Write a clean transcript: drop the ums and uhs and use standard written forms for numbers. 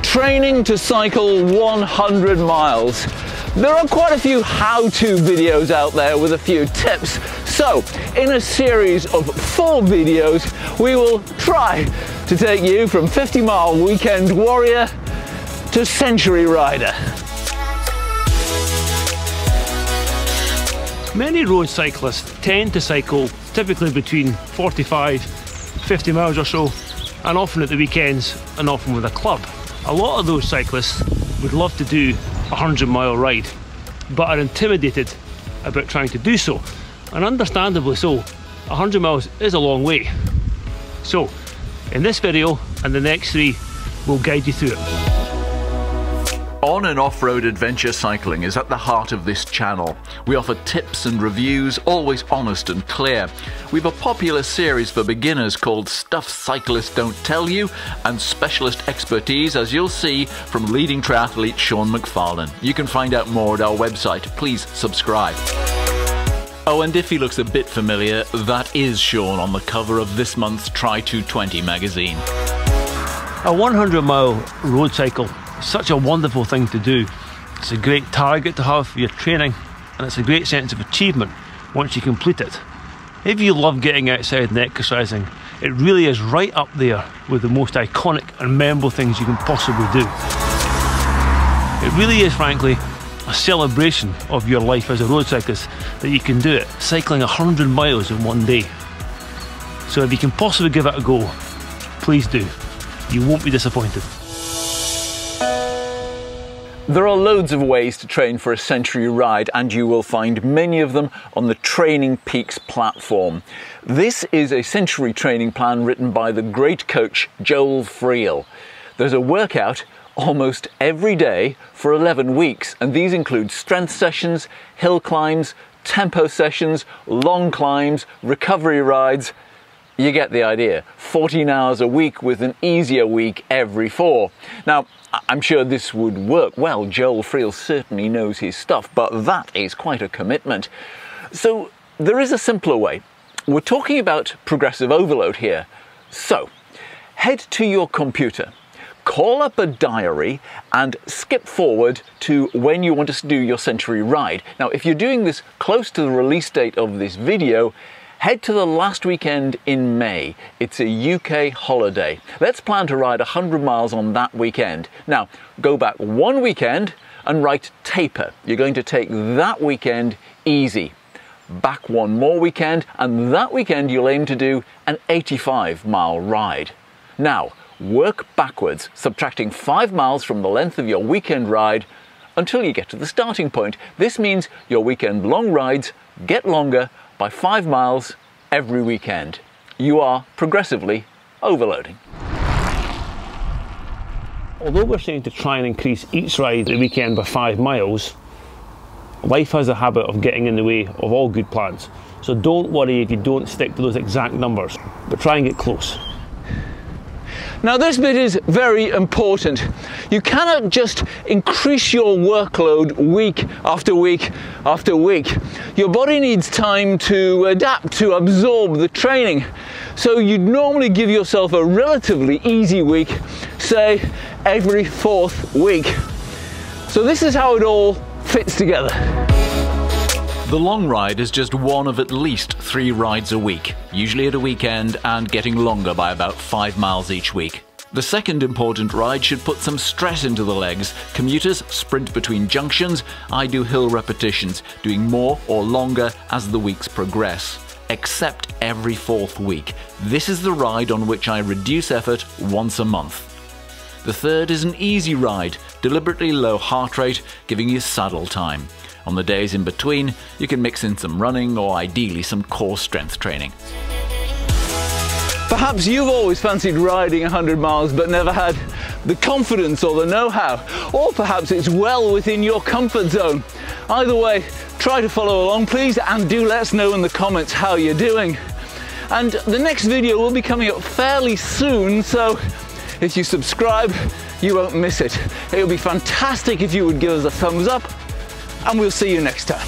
Training to cycle 100 miles. There are quite a few how-to videos out there with a few tips. So, in a series of 4 videos, we will try to take you from 50-mile weekend warrior to century rider. Many road cyclists tend to cycle typically between 45, 50 miles or so, and often at the weekends and often with a club. A lot of those cyclists would love to do a 100-mile ride, but are intimidated about trying to do so. And understandably so, 100 miles is a long way. So, in this video and the next 3, we'll guide you through it. On and off-road adventure cycling is at the heart of this channel. We offer tips and reviews, always honest and clear. We've a popular series for beginners called Stuff Cyclists Don't Tell You, and specialist expertise, as you'll see, from leading triathlete Sean McFarlane. You can find out more at our website. Please subscribe. Oh, and if he looks a bit familiar, that is Sean on the cover of this month's Try 220 magazine. A 100-mile road cycle is such a wonderful thing to do. It's a great target to have for your training, and it's a great sense of achievement once you complete it. If you love getting outside and exercising, it really is right up there with the most iconic and memorable things you can possibly do. It really is, frankly, a celebration of your life as a road cyclist that you can do it, cycling 100 miles in one day. So if you can possibly give it a go, please do. You won't be disappointed. There are loads of ways to train for a century ride, and you will find many of them on the Training Peaks platform. This is a century training plan written by the great coach Joel Friel. There's a workout almost every day for 11 weeks, and these include strength sessions, hill climbs, tempo sessions, long climbs, recovery rides. You get the idea. 14 hours a week with an easier week every 4. Now, I'm sure this would work well. Joel Friel certainly knows his stuff, but that is quite a commitment. So there is a simpler way. We're talking about progressive overload here. So head to your computer, call up a diary and skip forward to when you want to do your century ride. Now, if you're doing this close to the release date of this video, head to the last weekend in May. It's a UK holiday. Let's plan to ride 100 miles on that weekend. Now, go back 1 weekend and write taper. You're going to take that weekend easy. Back 1 more weekend, and that weekend you'll aim to do an 85-mile ride. Now, work backwards, subtracting 5 miles from the length of your weekend ride until you get to the starting point. This means your weekend long rides get longer by 5 miles every weekend. You are progressively overloading. Although we're saying to try and increase each ride the weekend by 5 miles, life has a habit of getting in the way of all good plans. So don't worry if you don't stick to those exact numbers, but try and get close. Now, this bit is very important. You cannot just increase your workload week after week after week. Your body needs time to adapt, to absorb the training. So you'd normally give yourself a relatively easy week, say every 4th week. So this is how it all fits together. The long ride is just one of at least 3 rides a week, usually at a weekend and getting longer by about 5 miles each week. The second important ride should put some stress into the legs. Commuters sprint between junctions. I do hill repetitions, doing more or longer as the weeks progress. Except every 4th week. This is the ride on which I reduce effort once a month. The third is an easy ride, deliberately low heart rate, giving you saddle time. On the days in between, you can mix in some running or ideally some core strength training. Perhaps you've always fancied riding 100 miles but never had the confidence or the know-how, or perhaps it's well within your comfort zone. Either way, try to follow along please, and do let us know in the comments how you're doing. And the next video will be coming up fairly soon, so if you subscribe, you won't miss it. It would be fantastic if you would give us a thumbs up, and we'll see you next time.